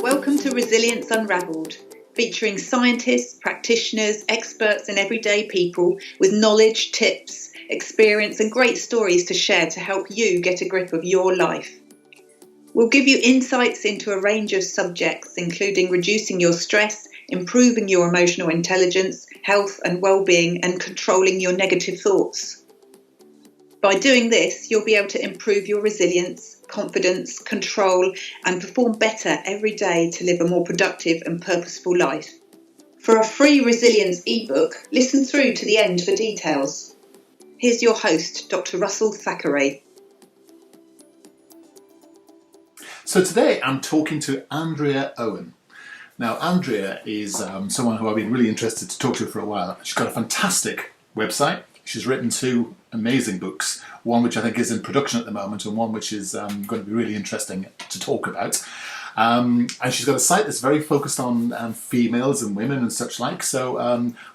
Welcome to Resilience Unravelled, featuring scientists, practitioners, experts and everyday people with knowledge, tips, experience and great stories to share to help you get a grip of your life. We'll give you insights into a range of subjects, including reducing your stress, improving your emotional intelligence, health and well-being, and controlling your negative thoughts. By doing this, you'll be able to improve your resilience, confidence, control, and perform better every day to live a more productive and purposeful life. For a free resilience ebook, listen through to the end for details. Here's your host, Dr. Russell Thackeray. So today I'm talking to Andrea Owen. Now, Andrea is someone who I've been really interested to talk to for a while. She's got a fantastic website. She's written two amazing books, one which I think is in production at the moment and one which is going to be really interesting to talk about. And she's got a site that's very focused on females and women and such like. So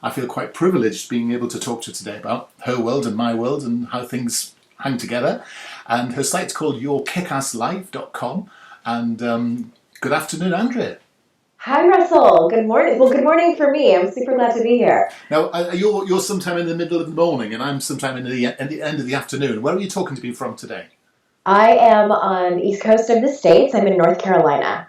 I feel quite privileged being able to talk to her today about her world and my world and how things hang together. And her site's called yourkickasslife.com. And good afternoon, Andrea. Hi, Russell. Good morning. Well, good morning for me. I'm super glad to be here. Now, you're sometime in the middle of the morning, and I'm sometime at the end of the afternoon. Where are you talking to me from today? I am on the East Coast of the States. I'm in North Carolina.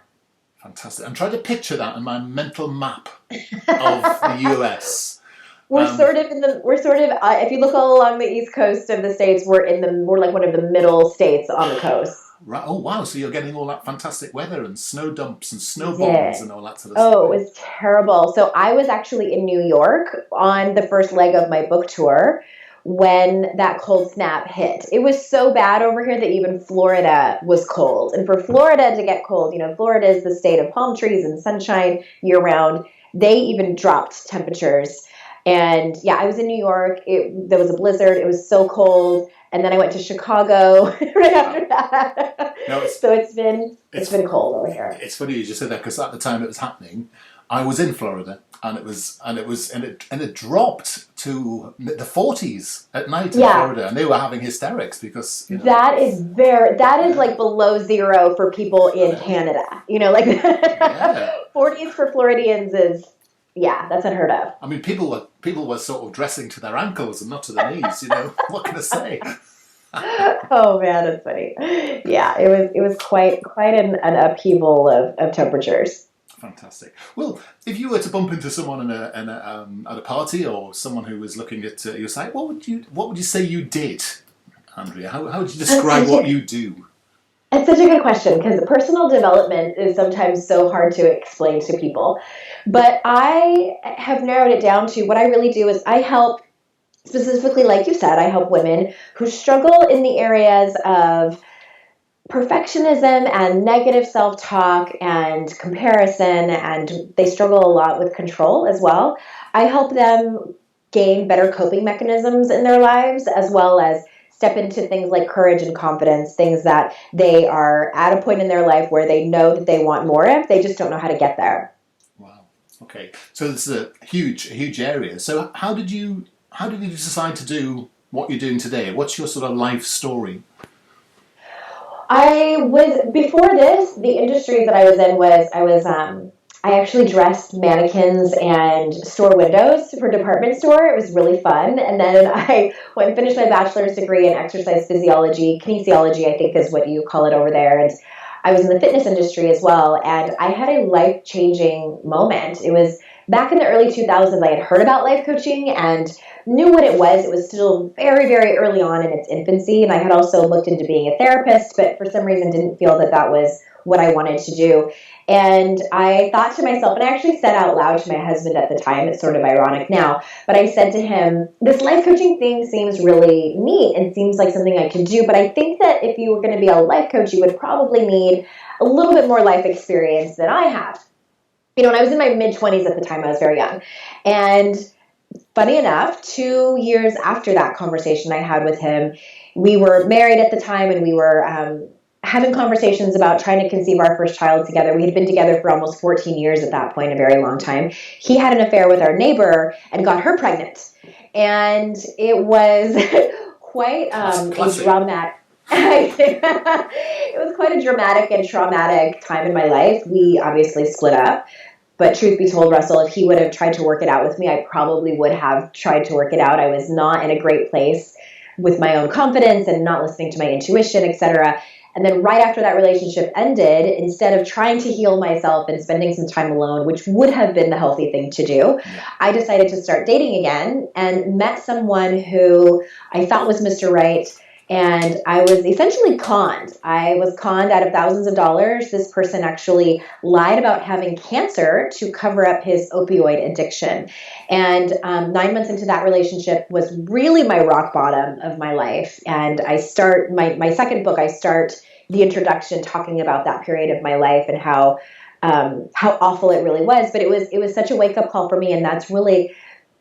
Fantastic. I'm trying to picture that on my mental map of the US. We're if you look all along the East Coast of the States, we're like one of the middle states on the coast. Right. Oh, wow. So you're getting all that fantastic weather and snow dumps and snowballs and all that sort of stuff. Oh, it was terrible. So I was actually in New York on the first leg of my book tour when that cold snap hit. It was so bad over here that even Florida was cold. And for Florida to get cold, Florida is the state of palm trees and sunshine year round. They even dropped temperatures. And yeah, I was in New York. There was a blizzard. It was so cold. And then I went to Chicago right after that. No, so it's been cold over here. It's funny you just said that because at the time it was happening, I was in Florida and it dropped to the 40s at night in Florida, and they were having hysterics because that is like below zero for people in Canada. 40s for Floridians is. Yeah, that's unheard of. I mean, people were sort of dressing to their ankles and not to their knees. What can I say? Oh man, that's funny. Yeah, it was quite an upheaval of temperatures. Fantastic. Well, if you were to bump into someone at a party or someone who was looking at your site, what would you say you did, Andrea? How would you describe what you do? It's such a good question because personal development is sometimes so hard to explain to people. But I have narrowed it down to what I really do is I help, specifically, like you said, I help women who struggle in the areas of perfectionism and negative self-talk and comparison, and they struggle a lot with control as well. I help them gain better coping mechanisms in their lives, as well as step into things like courage and confidence, things that they are at a point in their life where they know that they want more of, they just don't know how to get there. Wow. Okay. So this is a huge area. So how did you decide to do what you're doing today? What's your sort of life story? Before this, the industry that I was in I actually dressed mannequins and store windows for a department store. It was really fun. And then I went and finished my bachelor's degree in exercise physiology, kinesiology, I think is what you call it over there. And I was in the fitness industry as well. And I had a life-changing moment. It was back in the early 2000s. I had heard about life coaching and knew what it was. It was still very, very early on in its infancy. And I had also looked into being a therapist, but for some reason didn't feel that was what I wanted to do. And I thought to myself, and I actually said out loud to my husband at the time, it's sort of ironic now, but I said to him, this life coaching thing seems really neat and seems like something I could do, but I think that if you were going to be a life coach, you would probably need a little bit more life experience than I have. And I was in my mid-20s at the time. I was very young. And funny enough, 2 years after that conversation I had with him, we were married at the time, and we were having conversations about trying to conceive our first child together. We had been together for almost 14 years at that point, a very long time. He had an affair with our neighbor and got her pregnant. And it was quite a dramatic. It was quite a dramatic and traumatic time in my life. We obviously split up. But truth be told, Russell, if he would have tried to work it out with me, I probably would have tried to work it out. I was not in a great place with my own confidence and not listening to my intuition, etc. And then right after that relationship ended, instead of trying to heal myself and spending some time alone, which would have been the healthy thing to do, I decided to start dating again and met someone who I thought was Mr. Right. And I was essentially conned. I was conned out of thousands of dollars. This person actually lied about having cancer to cover up his opioid addiction. And 9 months into that relationship was really my rock bottom of my life. And I start my second book, I start the introduction talking about that period of my life and how awful it really was. But it was such a wake-up call for me. And that's really,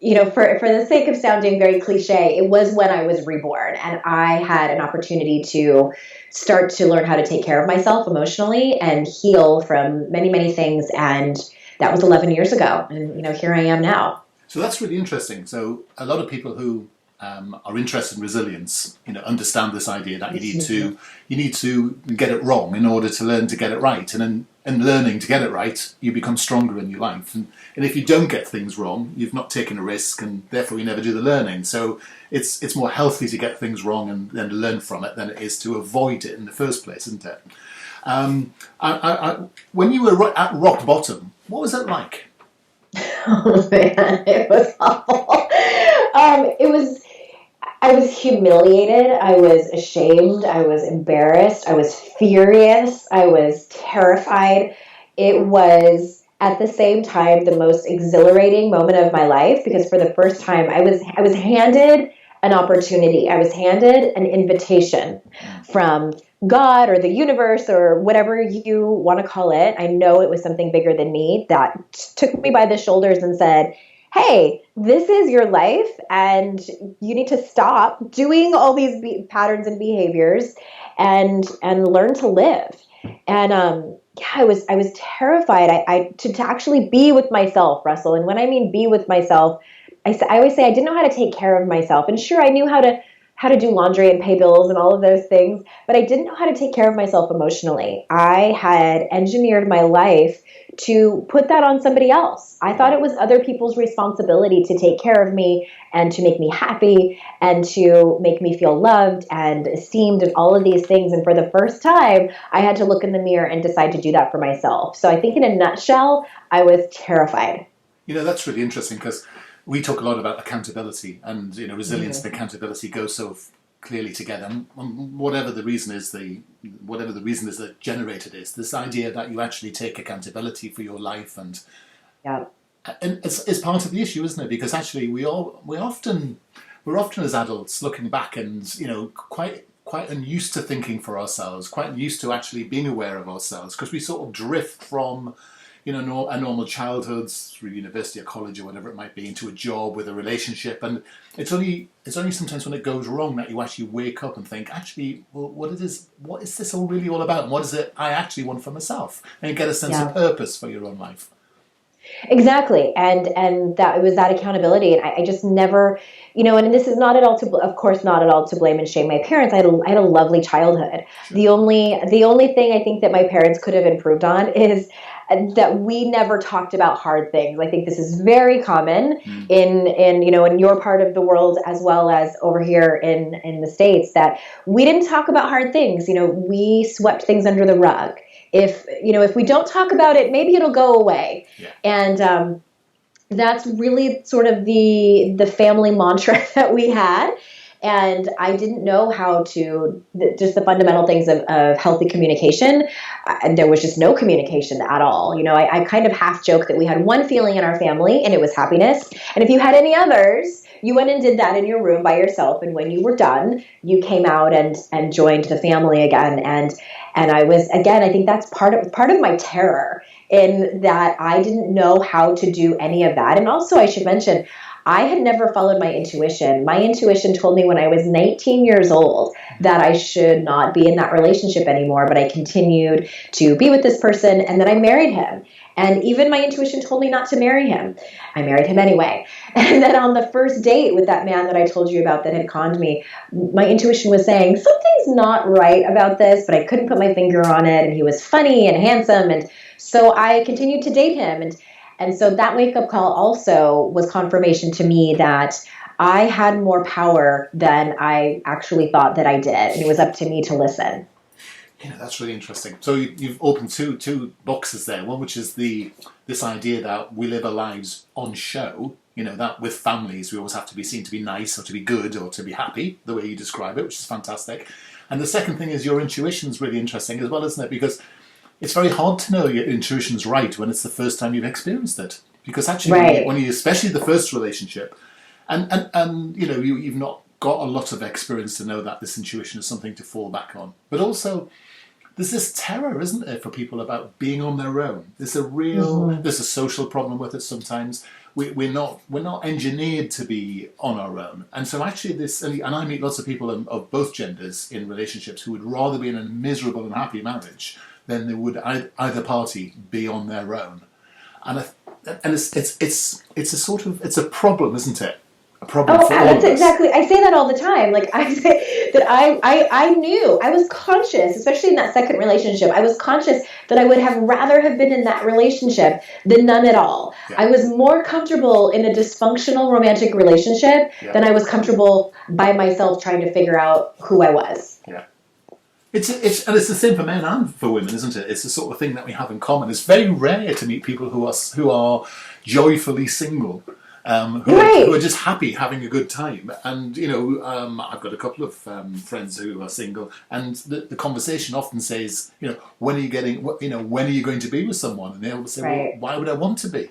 for the sake of sounding very cliche, it was when I was reborn and I had an opportunity to start to learn how to take care of myself emotionally and heal from many, many things. And that was 11 years ago. And, here I am now. So that's really interesting. So a lot of people who are interested in resilience, understand this idea that you need to get it wrong in order to learn to get it right. And in learning to get it right, you become stronger in your life. And if you don't get things wrong, you've not taken a risk, and therefore you never do the learning. So it's more healthy to get things wrong and then learn from it than it is to avoid it in the first place, isn't it? When you were at rock bottom, what was it like? Oh man, it was awful. I was humiliated. I was ashamed. I was embarrassed. I was furious. I was terrified. It was at the same time the most exhilarating moment of my life because for the first time I was handed an opportunity. I was handed an invitation from God or the universe or whatever you want to call it. I know it was something bigger than me that took me by the shoulders and said, hey, this is your life and you need to stop doing all these patterns and behaviors and learn to live. And I was terrified to actually be with myself, Russell. And when I mean be with myself, I always say I didn't know how to take care of myself. And sure, I knew how to do laundry and pay bills and all of those things, but I didn't know how to take care of myself emotionally. I had engineered my life to put that on somebody else. I thought it was other people's responsibility to take care of me and to make me happy and to make me feel loved and esteemed and all of these things. And for the first time, I had to look in the mirror and decide to do that for myself. So I think in a nutshell, I was terrified. That's really interesting because we talk a lot about accountability and, resilience and accountability go so clearly together. And whatever the reason is that generated is, this idea that you actually take accountability for your life and it's part of the issue, isn't it? Because actually we're often as adults looking back and, quite unused to thinking for ourselves, quite used to actually being aware of ourselves because we sort of drift from a normal childhood through university or college or whatever it might be into a job with a relationship, and it's only sometimes when it goes wrong that you actually wake up and think, actually, well, what is this all really all about, and what is it I actually want for myself, and you get a sense of purpose for your own life. Exactly, and that it was that accountability, and I just never, and this is not at all to blame and shame my parents. I had a lovely childhood. Sure. The only thing I think that my parents could have improved on is that we never talked about hard things. I think this is very common in your part of the world as well as over here in the States, that we didn't talk about hard things. We swept things under the rug. If we don't talk about it, maybe it'll go away. Yeah. And that's really sort of the family mantra that we had. And I didn't know how to, just the fundamental things of healthy communication. And there was just no communication at all. I kind of half joke that we had one feeling in our family and it was happiness. And if you had any others, you went and did that in your room by yourself. And when you were done, you came out and joined the family again. And I was, again, I think that's part of my terror in that I didn't know how to do any of that. And also I should mention, I had never followed my intuition. My intuition told me when I was 19 years old that I should not be in that relationship anymore, but I continued to be with this person, and then I married him. And even my intuition told me not to marry him. I married him anyway. And then on the first date with that man that I told you about that had conned me, my intuition was saying something's not right about this, but I couldn't put my finger on it. And he was funny and handsome, and so I continued to date him. And so that wake up call also was confirmation to me that I had more power than I actually thought that I did, and it was up to me to listen. That's really interesting. So you've opened two boxes there. One which is this idea that we live our lives on show. That with families we always have to be seen to be nice or to be good or to be happy, the way you describe it, which is fantastic. And the second thing is your intuition is really interesting as well, isn't it? Because it's very hard to know your intuition's right when it's the first time you've experienced it. Because actually, Right. when you, especially the first relationship, and you've not got a lot of experience to know that this intuition is something to fall back on. But also, there's this terror, isn't there, for people about being on their own. There's a social problem with it sometimes. We're not engineered to be on our own. And so actually and I meet lots of people of both genders in relationships who would rather be in a miserable and happy marriage than they would either party be on their own. And it's a problem, isn't it? A problem for all of us. That's exactly. I say that all the time. Like I say that I knew, I was conscious, especially in that second relationship. I was conscious that I would have rather have been in that relationship than none at all. Yeah. I was more comfortable in a dysfunctional romantic relationship than I was comfortable by myself trying to figure out who I was. Yeah. It's the same for men and for women, isn't it? It's the sort of thing that we have in common. It's very rare to meet people who are joyfully single. Who are just happy having a good time. And I've got a couple of friends who are single, and the conversation often says, when are you going to be with someone? And they'll say, well, why would I want to be?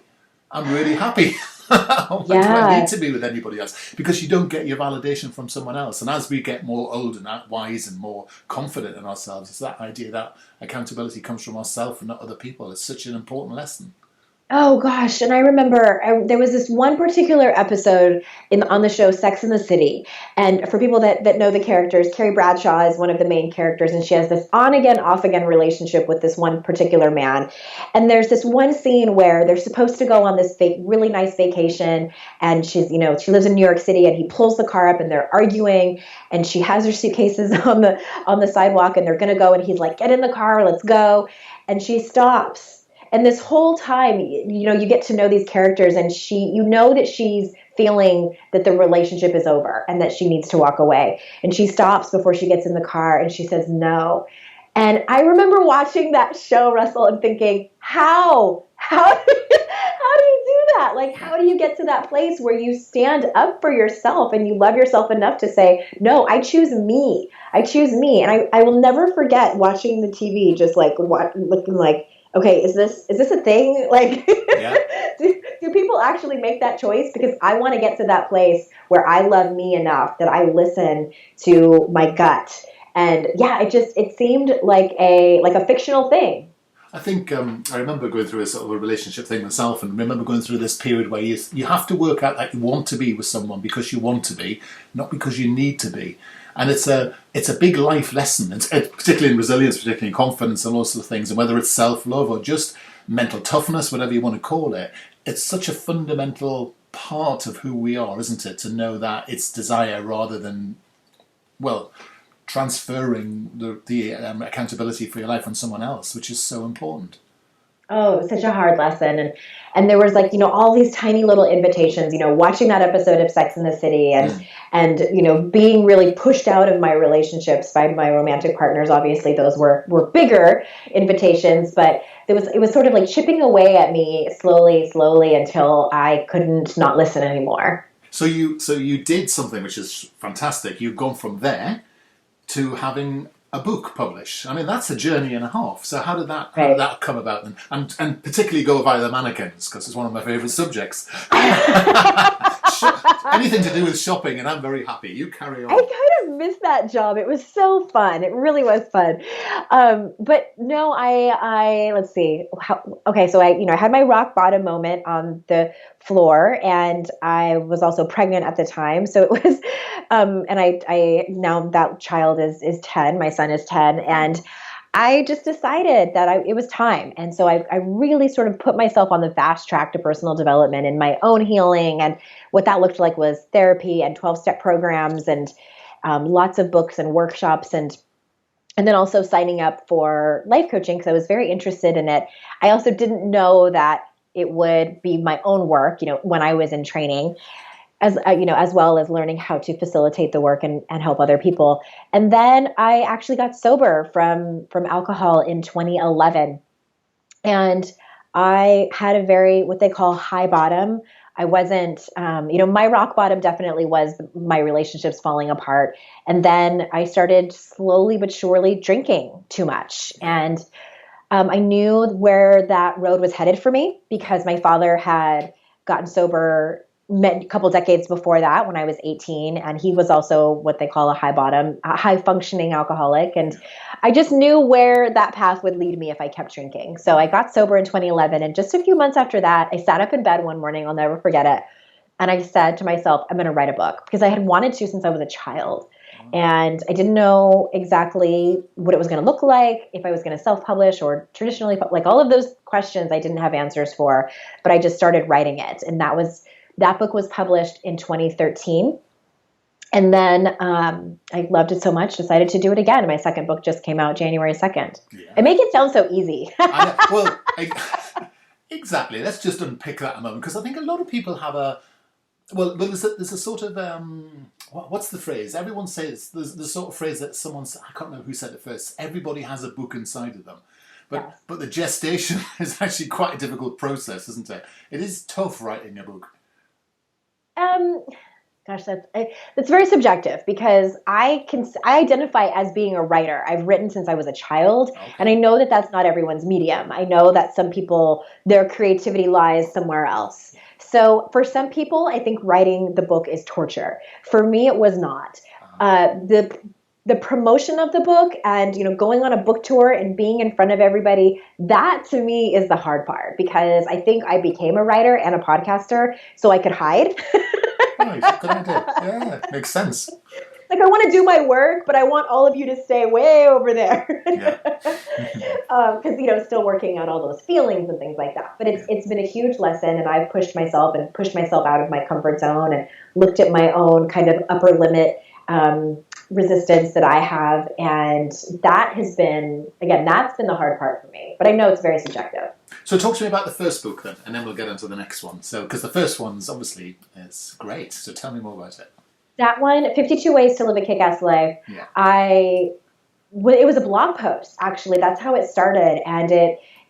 I'm really happy. Why do I need to be with anybody else? Because you don't get your validation from someone else. And as we get more old and wise and more confident in ourselves, it's that idea that accountability comes from ourselves and not other people. It's such an important lesson. Oh gosh, and I remember there was this one particular episode on the show Sex and the City, and for people that know the characters, Carrie Bradshaw is one of the main characters, and she has this on again, off again relationship with this one particular man. And there's this one scene where they're supposed to go on this really nice vacation, and she lives in New York City, and he pulls the car up, and they're arguing, and she has her suitcases on the sidewalk, and they're gonna go, and he's like, "Get in the car, let's go," and she stops. And this whole time, you get to know these characters, and that she's feeling that the relationship is over and that she needs to walk away. And she stops before she gets in the car, and she says no. And I remember watching that show, Russell, and thinking, how do you do that? Like, how do you get to that place where you stand up for yourself and you love yourself enough to say, no, I choose me. I choose me. And I will never forget watching the TV, just like looking like, okay, is this a thing? Like, do people actually make that choice? Because I want to get to that place where I love me enough that I listen to my gut. And it seemed like a fictional thing. I think I remember going through a sort of a relationship thing myself, and remember going through this period where you have to work out that you want to be with someone because you want to be, not because you need to be. And it's a big life lesson, it's particularly in resilience, particularly in confidence and all sorts of things, and whether it's self-love or just mental toughness, whatever you want to call it, it's such a fundamental part of who we are, isn't it? To know that it's desire rather than, transferring the accountability for your life on someone else, which is so important. Oh, it was such a hard lesson. And there was all these tiny little invitations, watching that episode of Sex and the City and being really pushed out of my relationships by my romantic partners. Obviously those were bigger invitations, but it was sort of like chipping away at me slowly until I couldn't not listen anymore. So you did something which is fantastic. You've gone from there to having a book published. I mean, that's a journey and a half. So how did that come about then? And particularly go via the mannequins, because it's one of my favourite subjects. Anything to do with shopping, and I'm very happy. You carry on. I kind of missed that job. It was so fun. It really was fun. But no, let's see. So I had my rock bottom moment on the floor, and I was also pregnant at the time. So it was, and I now that child is 10. My son is 10, and I just decided that it was time. And so I really sort of put myself on the fast track to personal development and my own healing. And what that looked like was therapy and 12-step programs and lots of books and workshops and then also signing up for life coaching because I was very interested in it. I also didn't know that it would be my own work, when I was in training as well as learning how to facilitate the work and help other people. And then I actually got sober from alcohol in 2011. And I had a very, what they call high bottom. I wasn't, my rock bottom definitely was my relationships falling apart. And then I started slowly but surely drinking too much. And I knew where that road was headed for me because my father had gotten sober a couple decades before that when I was 18. And he was also what they call a high bottom, a high functioning alcoholic. And I just knew where that path would lead me if I kept drinking. So I got sober in 2011. And just a few months after that, I sat up in bed one morning, I'll never forget it. And I said to myself, I'm going to write a book because I had wanted to since I was a child. And I didn't know exactly what it was going to look like, if I was going to self-publish or traditionally, like all of those questions I didn't have answers for, but I just started writing it. And that book was published in 2013. And then I loved it so much, decided to do it again. My second book just came out January 2nd. Yeah. I make it sound so easy. Exactly. Let's just unpick that a moment because I think a lot of people have there's a sort of what's the phrase? Everyone says there's the sort of phrase that I can't remember who said it first. Everybody has a book inside of them, but the gestation is actually quite a difficult process, isn't it? It is tough writing a book. Gosh, that's very subjective because I identify as being a writer. I've written since I was a child, and I know that that's not everyone's medium. I know that some people, their creativity lies somewhere else. So for some people, I think writing the book is torture. For me, it was not. The promotion of the book and going on a book tour and being in front of everybody, that to me is the hard part because I think I became a writer and a podcaster so I could hide. Nice, good idea. Yeah, makes sense. Like I want to do my work, but I want all of you to stay way over there. Because still working out all those feelings and things like that. But it's been a huge lesson, and I've pushed myself out of my comfort zone and looked at my own kind of upper limit resistance that I have, and that has been that's been the hard part for me. But I know it's very subjective. So talk to me about the first book then, and then we'll get into the next one. So because the first one's obviously it's great. So tell me more about it. That one, 52 Ways to Live a Kick-Ass Life. Yeah. It was a blog post, actually. That's how it started. And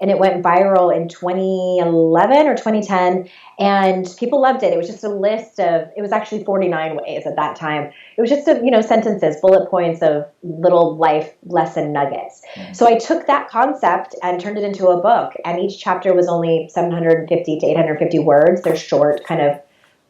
it went viral in 2011 or 2010. And people loved it. It was just a list it was actually 49 ways at that time. It was just, sentences, bullet points of little life lesson nuggets. Mm-hmm. So I took that concept and turned it into a book. And each chapter was only 750 to 850 words. They're short, kind of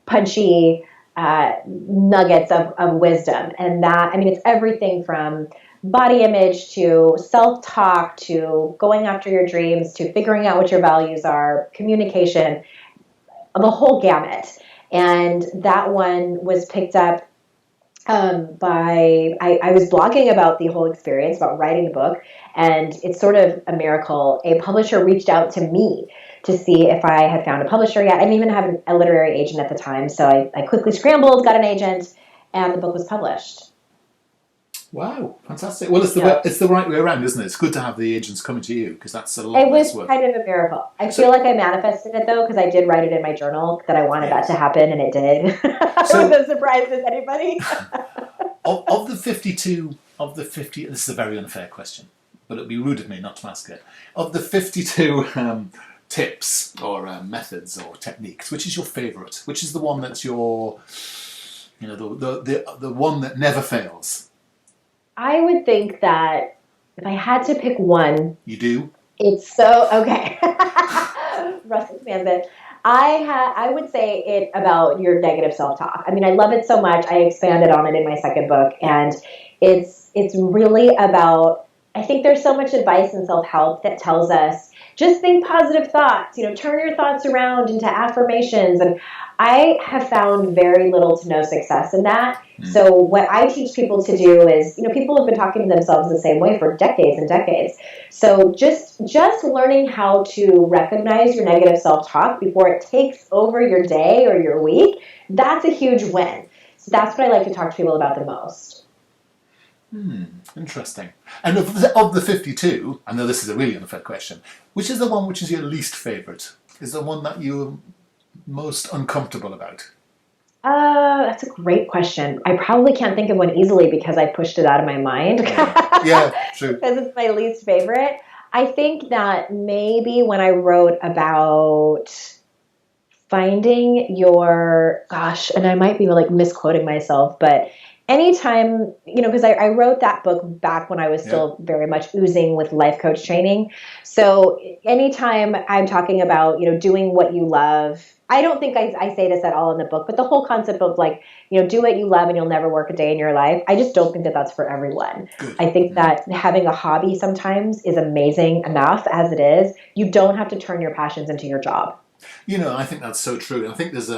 punchy nuggets of wisdom. And it's everything from body image to self-talk to going after your dreams to figuring out what your values are, communication, the whole gamut. And that one was picked up I was blogging about the whole experience, about writing the book, and it's sort of a miracle. A publisher reached out to me to see if I had found a publisher yet. I didn't even have a literary agent at the time, so I quickly scrambled, got an agent, and the book was published. Wow, fantastic. Well, it's the right way around, isn't it? It's good to have the agents coming to you because that's a lot less work. It was kind of a miracle. I feel like I manifested it, though, because I did write it in my journal that I wanted that to happen, and it did. So, was as surprised as anybody. of the 50, this is a very unfair question, but it would be rude of me not to ask it. Of the 52 tips or methods or techniques, which is your favourite? Which is the one that's your, the one that never fails? I would think that if I had to pick one... You do? It's so... Okay. Russ expands it. I would say it about your negative self-talk. I love it so much. I expanded on it in my second book. And it's really about I think there's so much advice in self-help that tells us just think positive thoughts, turn your thoughts around into affirmations. And I have found very little to no success in that. So what I teach people to do is, people have been talking to themselves the same way for decades and decades. So just learning how to recognize your negative self-talk before it takes over your day or your week, that's a huge win. So that's what I like to talk to people about the most. Interesting. And of the 52, I know this is a really unfair question, which is the one which is your least favourite? Is the one that you're most uncomfortable about? That's a great question. I probably can't think of one easily because I pushed it out of my mind. Yeah, true. Because it's my least favorite. I think that maybe when I wrote about finding your, gosh, and I might be like misquoting myself, but anytime, because I wrote that book back when I was still very much oozing with life coach training. So anytime I'm talking about, doing what you love, I don't think I say this at all in the book, but the whole concept of like, do what you love and you'll never work a day in your life. I just don't think that that's for everyone. Good. I think that having a hobby sometimes is amazing enough as it is. You don't have to turn your passions into your job. I think that's so true. I think there's,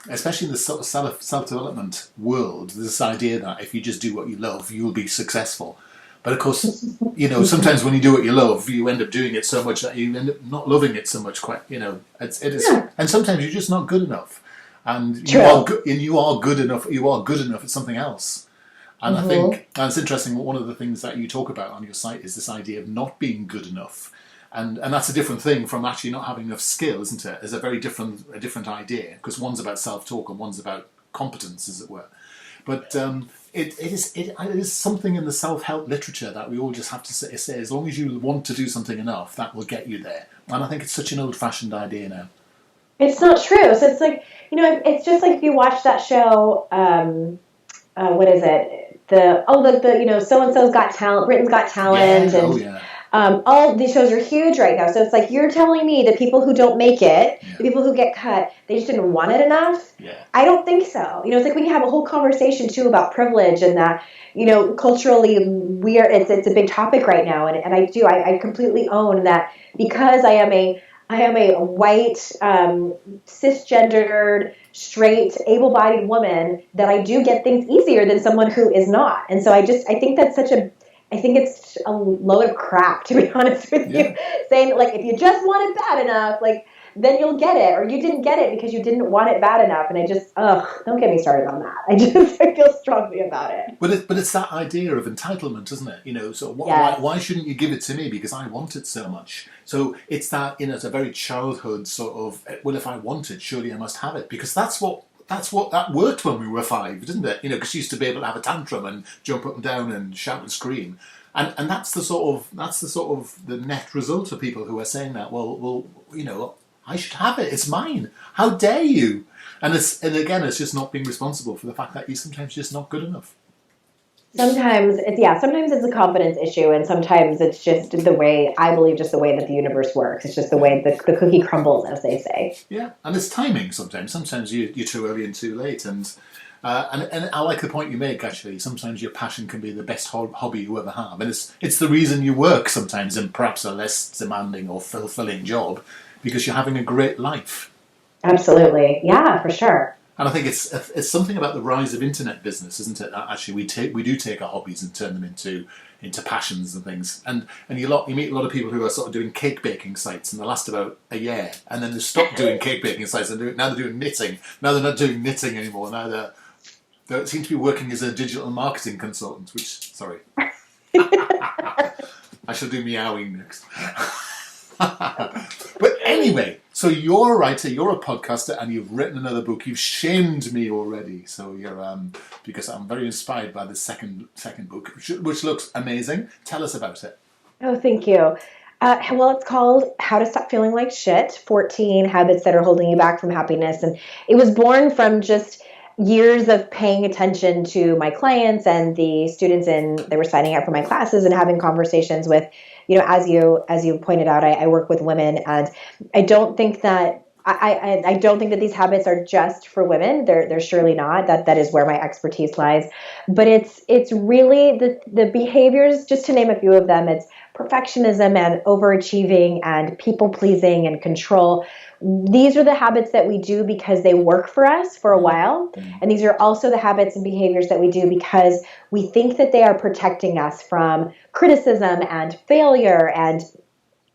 especially in the sort of self-development world, this idea that if you just do what you love, you'll be successful. But of course, sometimes when you do what you love, you end up doing it so much that you end up not loving it so much. And sometimes you're just not good enough, and you are good enough. You are good enough at something else. And I think it's interesting. One of the things that you talk about on your site is this idea of not being good enough. And that's a different thing from actually not having enough skill, isn't it? It's a very different idea, because one's about self-talk and one's about competence, as it were. But it is something in the self-help literature that we all just have to say, as long as you want to do something enough, that will get you there. And I think it's such an old-fashioned idea now. It's not true. So it's like, it's just like if you watch that show, what is it? So-and-so's Got Talent, Britain's Got Talent. All these shows are huge right now. So it's like you're telling me the people who don't make it, the people who get cut, they just didn't want it enough? Yeah. I don't think so. It's like we can have a whole conversation too about privilege and that, culturally it's a big topic right now. And I completely own that because I am a white, cisgendered, straight, able-bodied woman, that I do get things easier than someone who is not. And so I think that's I think it's a load of crap, to be honest with you. Saying, like, if you just want it bad enough, like, then you'll get it. Or you didn't get it because you didn't want it bad enough. And don't get me started on that. I feel strongly about it. But it's that idea of entitlement, isn't it? So why shouldn't you give it to me because I want it so much? So it's that, it's a very childhood sort of, well, if I want it, surely I must have it. Because that worked when we were 5, didn't it? Because you used to be able to have a tantrum and jump up and down and shout and scream, and that's the sort of the net result of people who are saying that. Well, I should have it. It's mine. How dare you? And again, it's just not being responsible for the fact that you're sometimes just not good enough. Sometimes it's a confidence issue, and sometimes it's just the way, I believe, just the way that the universe works. It's just the way the cookie crumbles, as they say. Yeah, and it's timing sometimes. Sometimes you're too early and too late, and I like the point you make, actually. Sometimes your passion can be the best hobby you ever have, and it's the reason you work sometimes in perhaps a less demanding or fulfilling job, because you're having a great life. Absolutely. Yeah, for sure. And I think it's something about the rise of internet business, isn't it? That actually we do take our hobbies and turn them into passions and things. And you meet a lot of people who are sort of doing cake baking sites, and they last about a year, and then they stop doing cake baking sites and now they're doing knitting. Now they're not doing knitting anymore. Now they seem to be working as a digital marketing consultant. Sorry, I shall do meowing next. But anyway, so you're a writer, you're a podcaster, and you've written another book. You've shamed me already, so you're because I'm very inspired by the second book, which looks amazing. Tell us about it. Oh, thank you. Well, it's called How to Stop Feeling Like Shit, 14 Habits That Are Holding You Back from Happiness. And it was born from just years of paying attention to my clients and the students they were signing up for my classes and having conversations with, as you pointed out, I work with women, and I don't think that I don't think that these habits are just for women. They're surely not. That is where my expertise lies. But it's really the behaviors, just to name a few of them. It's perfectionism and overachieving and people pleasing and control. These are the habits that we do because they work for us for a while. And these are also the habits and behaviors that we do because we think that they are protecting us from criticism and failure and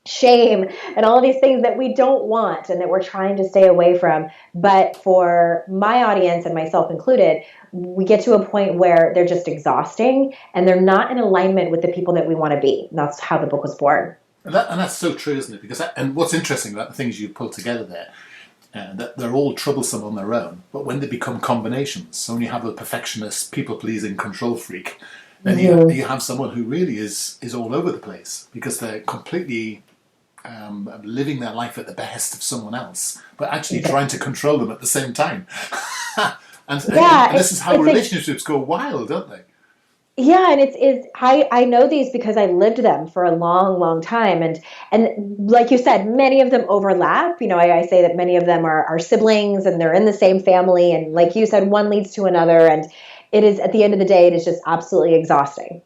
shame and all of these things that we don't want and that we're trying to stay away from. But for my audience and myself included, we get to a point where they're just exhausting and they're not in alignment with the people that we want to be. And that's how the book was born. And that's so true, isn't it? Because and what's interesting about the things you pulled together there, that they're all troublesome on their own, but when they become combinations, so when you have a perfectionist, people-pleasing control freak, then you have someone who really is all over the place because they're completely living their life at the behest of someone else, but actually trying to control them at the same time. and this is how relationships go wild, don't they? Yeah, and I know these because I lived them for a long, long time, and like you said, many of them overlap. I say that many of them are siblings, and they're in the same family, and like you said, one leads to another, and it is at the end of the day, it is just absolutely exhausting.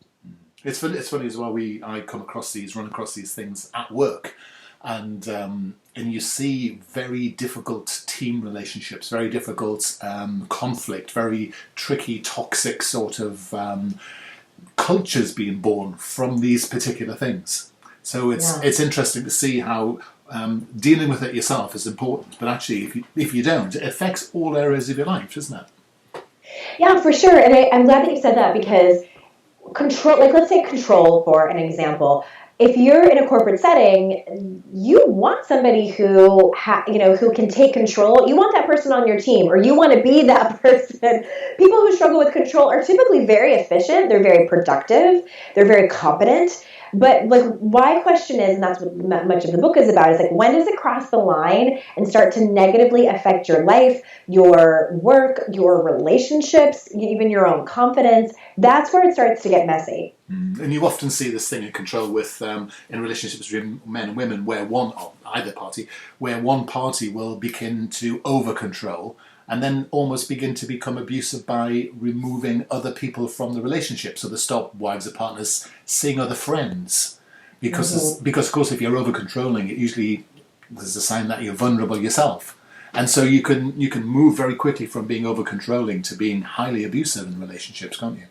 It's funny as well. I run across these things at work, and you see very difficult team relationships, very difficult conflict, very tricky, toxic sort of cultures being born from these particular things. So it's interesting to see how dealing with it yourself is important, but actually, if you don't, it affects all areas of your life, doesn't it? Yeah, for sure. And I'm glad that you said that because control, like let's take control for an example. If you're in a corporate setting, you want somebody who can take control. You want that person on your team, or you want to be that person. People who struggle with control are typically very efficient. They're very productive. They're very competent. But like, my question is, and that's what much of the book is about, is like, when does it cross the line and start to negatively affect your life, your work, your relationships, even your own confidence? That's where it starts to get messy. And you often see this thing in control with in relationships between men and women, where one party will begin to over control and then almost begin to become abusive by removing other people from the relationship. So they stop wives or partners seeing other friends because of course if you're over controlling, it usually there's a sign that you're vulnerable yourself. And so you can move very quickly from being over controlling to being highly abusive in relationships, can't you?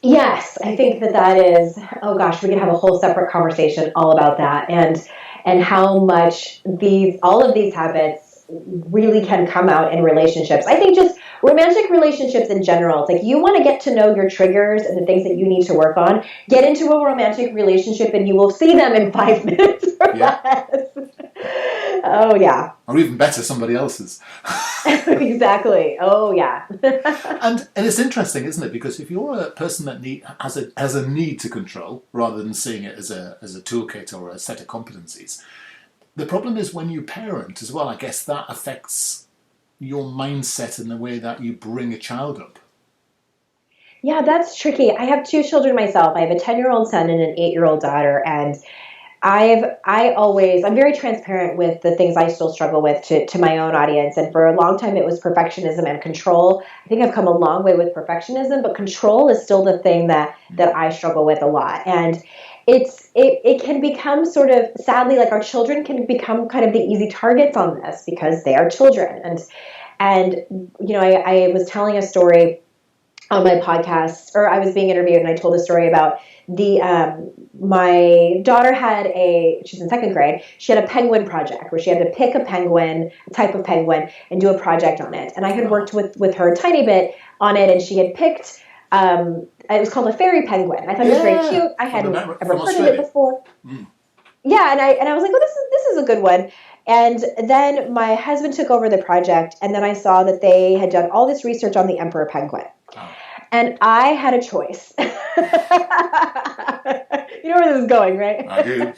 Yes, I think that is, oh gosh, we could have a whole separate conversation all about that and how much all of these habits really can come out in relationships. I think just romantic relationships in general, it's like you want to get to know your triggers and the things that you need to work on. Get into a romantic relationship and you will see them in 5 minutes or less. Oh, yeah. Or even better, somebody else's. Exactly. Oh, yeah. and it's interesting, isn't it? Because if you're a person that has a need to control, rather than seeing it as a toolkit or a set of competencies, the problem is when you parent as well, I guess that affects your mindset and the way that you bring a child up. Yeah, that's tricky. I have 2 children myself. I have a 10-year-old son and an 8-year-old daughter, and I'm very transparent with the things I still struggle with to my own audience. And for a long time, it was perfectionism and control. I think I've come a long way with perfectionism, but control is still the thing that I struggle with a lot. And it can become sort of, sadly, like our children can become kind of the easy targets on this because they are children. And I was telling a story on my podcast, or I was being interviewed, and I told a story about my daughter she's in 2nd grade, she had a penguin project where she had to pick a type of penguin, and do a project on it. And I had worked with her a tiny bit on it, and she had picked, it was called a fairy penguin. I thought it was very cute. I hadn't ever heard of it before. Yeah, and I was like, oh, this is a good one. And then my husband took over the project, and then I saw that they had done all this research on the emperor penguin. Oh. And I had a choice. You know where this is going, right? I do.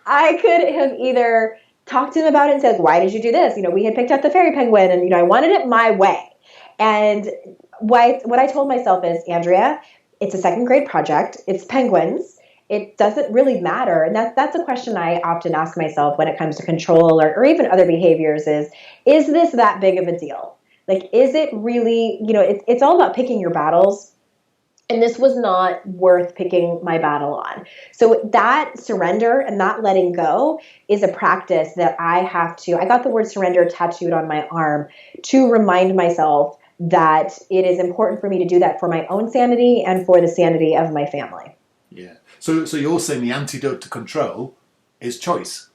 I could have either talked to him about it and said, why did you do this? We had picked out the fairy penguin, and I wanted it my way. And what I told myself is, Andrea, it's a 2nd grade project. It's penguins. it doesn't really matter. And that's a question I often ask myself when it comes to control or even other behaviors is this that big of a deal? Like, is it really, it's all about picking your battles. And this was not worth picking my battle on. So that surrender and that letting go is a practice that I got the word surrender tattooed on my arm to remind myself that it is important for me to do that for my own sanity and for the sanity of my family. Yeah. So you're saying the antidote to control is choice?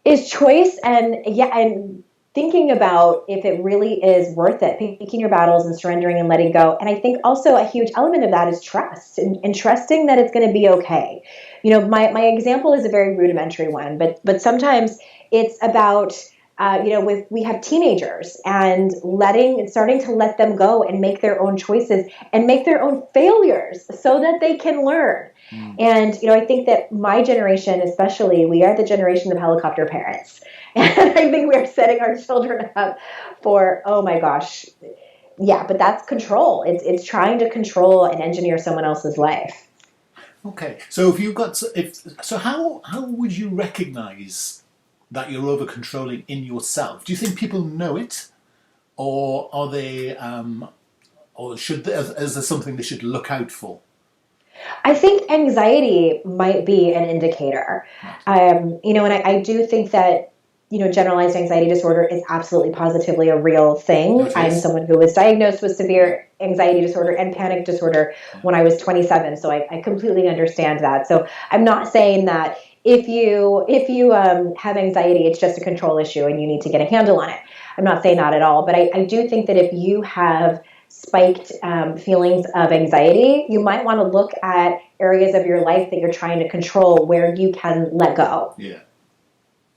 Is choice, and thinking about if it really is worth it, picking your battles and surrendering and letting go. And I think also a huge element of that is trust and trusting that it's going to be okay. My example is a very rudimentary one, but sometimes it's about, we have teenagers and starting to let them go and make their own choices and make their own failures so that they can learn. And, I think that my generation, especially, we are the generation of helicopter parents. And I think we're setting our children up for, oh my gosh. Yeah, but that's control. It's trying to control and engineer someone else's life. Okay. So how would you recognize that you're over controlling in yourself? Do you think people know it? Or are they is there something they should look out for? I think anxiety might be an indicator. And I do think that, generalized anxiety disorder is absolutely positively a real thing. Okay. I'm someone who was diagnosed with severe anxiety disorder and panic disorder when I was 27. So I completely understand that. So I'm not saying that if you have anxiety, it's just a control issue and you need to get a handle on it. I'm not saying that at all. But I do think that if you have spiked feelings of anxiety, you might want to look at areas of your life that you're trying to control where you can let go. Yeah.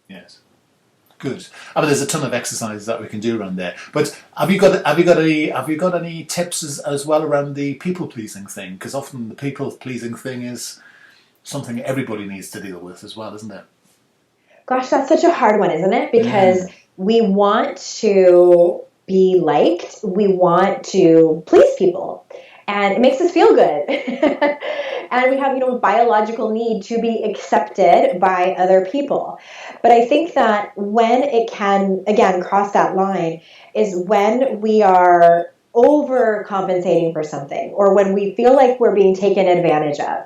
Yes. Good. I mean, there's a ton of exercises that we can do around there. But have you got any tips as well around the people pleasing thing? Because often the people pleasing thing is something everybody needs to deal with as well, isn't it? Gosh, that's such a hard one, isn't it? Because we want to be liked. We want to please people. And it makes us feel good. And we have, biological need to be accepted by other people. But I think that when it can, again, cross that line is when we are overcompensating for something or when we feel like we're being taken advantage of.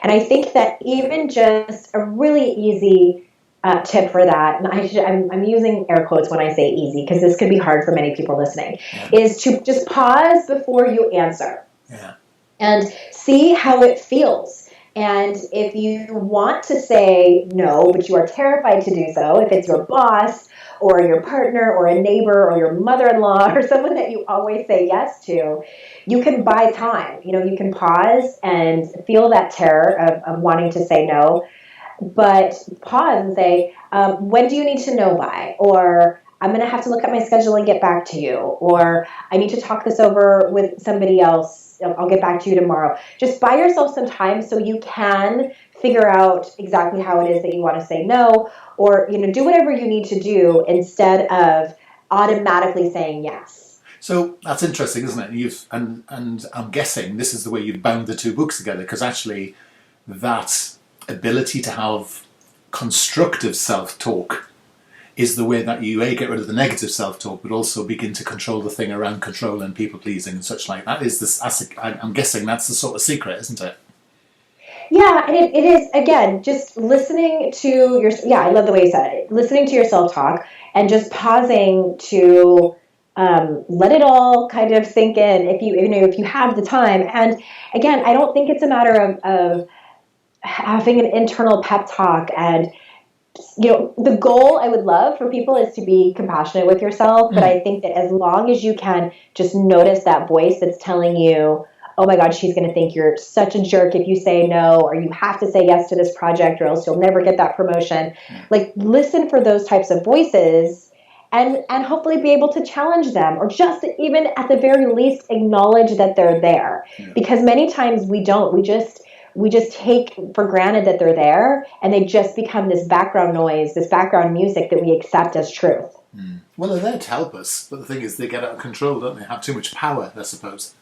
And I think that even just a really easy tip for that, and I'm using air quotes when I say easy because this could be hard for many people listening, is to just pause before you answer. And see how it feels. And if you want to say no, but you are terrified to do so, if it's your boss or your partner or a neighbor or your mother-in-law or someone that you always say yes to, you can buy time. You can pause and feel that terror of wanting to say no, but pause and say, when do you need to know by? Or I'm going to have to look at my schedule and get back to you. Or I need to talk this over with somebody else. I'll get back to you tomorrow. Just buy yourself some time so you can figure out exactly how it is that you want to say no, or do whatever you need to do instead of automatically saying yes. So that's interesting, isn't it? And I'm guessing this is the way you've bound the two books together, because actually that ability to have constructive self-talk is the way that you get rid of the negative self-talk, but also begin to control the thing around control and people-pleasing and such like that. I'm guessing that's the sort of secret, isn't it? Yeah, and it is, again, just listening to I love the way you said it, listening to your self-talk and just pausing to let it all kind of sink in if you have the time. And again, I don't think it's a matter of having an internal pep talk and the goal I would love for people is to be compassionate with yourself. But I think that as long as you can just notice that voice that's telling you, oh my God, she's going to think you're such a jerk if you say no, or you have to say yes to this project or else you'll never get that promotion. Like, listen for those types of voices and hopefully be able to challenge them, or just even at the very least acknowledge that they're there. Because many times we don't. We just take for granted that they're there, and they just become this background noise, this background music that we accept as truth. Well, they're there to help us, but the thing is they get out of control, don't they? Have too much power, I suppose.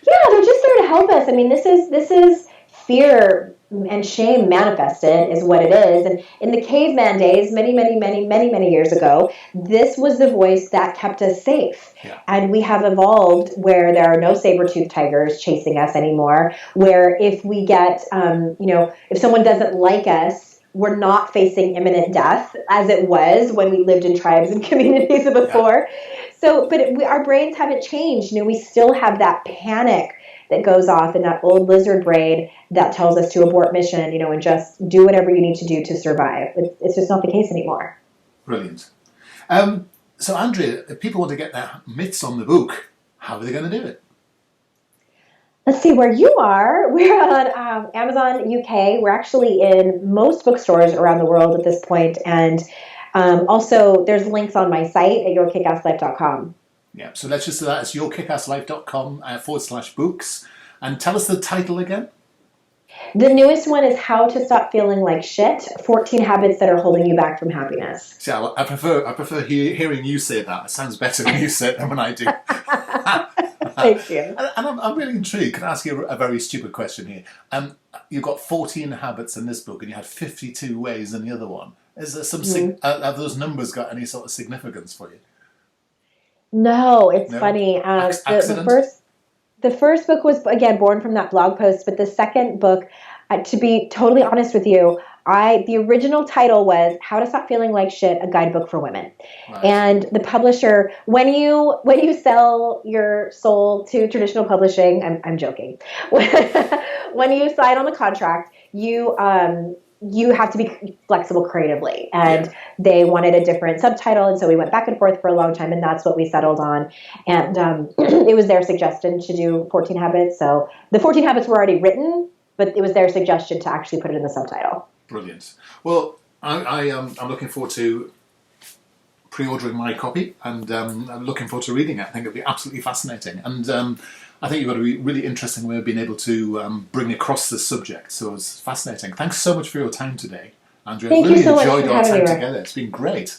Yeah, they're just there to help us. I mean, this is fear and shame manifested is what it is. And in the caveman days, many years ago, this was the voice that kept us safe. Yeah. And we have evolved where there are no saber-toothed tigers chasing us anymore, where if we get, if someone doesn't like us, we're not facing imminent death as it was when we lived in tribes and communities before. Yeah. So, but our brains haven't changed. We still have that panic that goes off in that old lizard brain that tells us to abort mission, and just do whatever you need to do to survive. It's just not the case anymore. Brilliant. So, Andrea, if people want to get their mitts on the book, how are they going to do it? Let's see where you are. We're on Amazon UK. We're actually in most bookstores around the world at this point. And also, there's links on my site at yourkickasslife.com. Yeah, so let's just do that. It's yourkickasslife.com/books. And tell us the title again. The newest one is How to Stop Feeling Like Shit, 14 Habits That Are Holding You Back from Happiness. See, I prefer hearing you say that. It sounds better when you say it than when I do. Thank you. And I'm really intrigued. Can I ask you a very stupid question here? You've got 14 habits in this book and you had 52 ways in the other one. Is there some have those numbers got any sort of significance for you? No, it's funny. The first book was, again, born from that blog post, but the second book, to be totally honest with you, the original title was How to Stop Feeling Like Shit, a guidebook for women. Right. And the publisher, when you sell your soul to traditional publishing, I'm joking. When you sign on the contract, you have to be flexible creatively. And they wanted a different subtitle. And so we went back and forth for a long time. And that's what we settled on. And it was their suggestion to do 14 habits. So the 14 habits were already written, but it was their suggestion to actually put it in the subtitle. Brilliant. Well, I'm looking forward to pre-ordering my copy. And I'm looking forward to reading it. I think it'll be absolutely fascinating. And I think you've got a really interesting way of being able to bring across this subject. So it's fascinating. Thanks so much for your time today, Andrea. I've really enjoyed our time together. It's been great.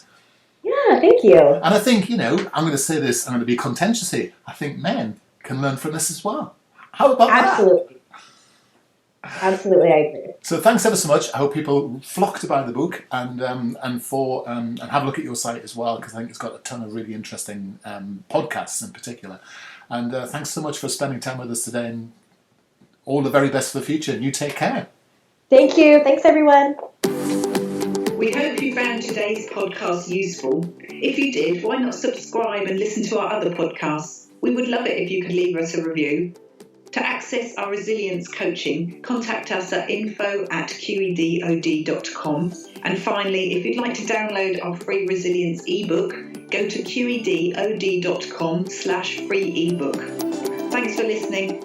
Yeah, thank you. And I think, I'm going to say this, I'm going to be contentious here. I think men can learn from this as well. How about that? Absolutely, I agree. So thanks ever so much. I hope people flock to buy the book and have a look at your site as well, because I think it's got a ton of really interesting podcasts in particular. And thanks so much for spending time with us today, and all the very best for the future. And you take care. Thank you. Thanks, everyone. We hope you found today's podcast useful. If you did, why not subscribe and listen to our other podcasts? We would love it if you could leave us a review. To access our resilience coaching, contact us at info@qedod.com. And finally, if you'd like to download our free resilience ebook, go to qedod.com/free ebook. Thanks for listening.